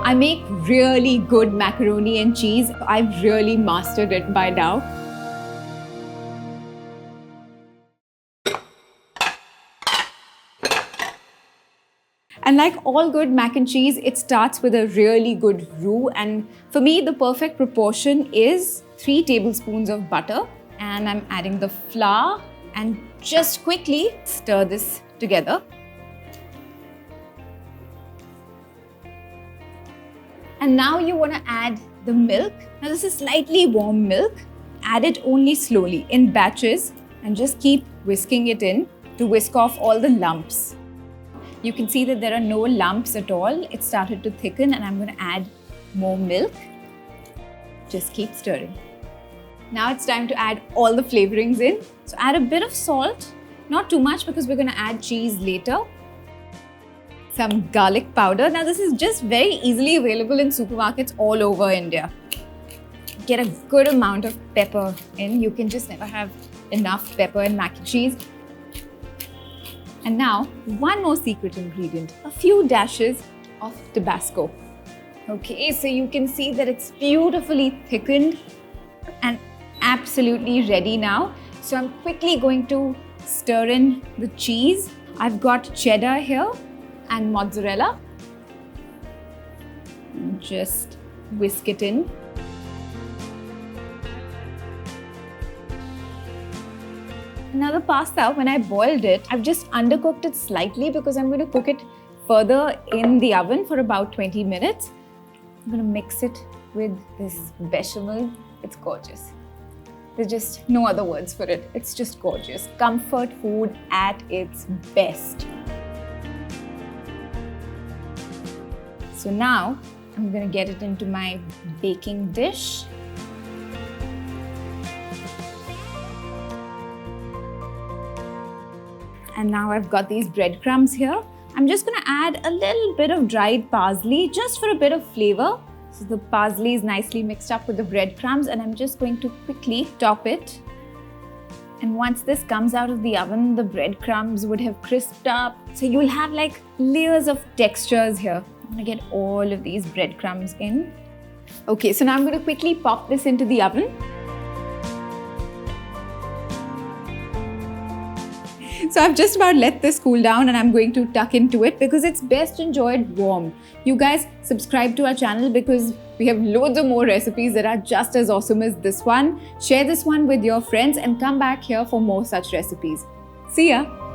I make really good macaroni and cheese. I've really mastered it by now. And like all good mac and cheese, it starts with a really good roux. And for me, the perfect proportion is 3 tablespoons of butter. And I'm adding the flour and just quickly stir this together. And now you want to add the milk. Now this is slightly warm milk. Add it only slowly in batches and just keep whisking it in to whisk off all the lumps. You can see that there are no lumps at all. It started to thicken and I'm going to add more milk. Just keep stirring. Now it's time to add all the flavorings in. So add a bit of salt, not too much because we're going to add cheese later. Some garlic powder. Now this is just very easily available in supermarkets all over India. Get a good amount of pepper in. You can just never have enough pepper in mac and cheese. And now, one more secret ingredient, a few dashes of Tabasco. Okay, so you can see that it's beautifully thickened and absolutely ready now. So I'm quickly going to stir in the cheese. I've got cheddar here and mozzarella. Just whisk it in. Now the pasta, when I boiled it, I've just undercooked it slightly because I'm going to cook it further in the oven for about 20 minutes. I'm going to mix it with this bechamel. It's gorgeous. There's just no other words for it. It's just gorgeous. Comfort food at its best. So now I'm going to get it into my baking dish. And now I've got these breadcrumbs here. I'm just going to add a little bit of dried parsley just for a bit of flavor. So the parsley is nicely mixed up with the breadcrumbs and I'm just going to quickly top it. And once this comes out of the oven, the breadcrumbs would have crisped up. So you'll have like layers of textures here. I'm going to get all of these breadcrumbs in. Okay, so now I'm going to quickly pop this into the oven. So I've just about let this cool down and I'm going to tuck into it because it's best enjoyed warm. You guys subscribe to our channel because we have loads of more recipes that are just as awesome as this one. Share this one with your friends and come back here for more such recipes. See ya!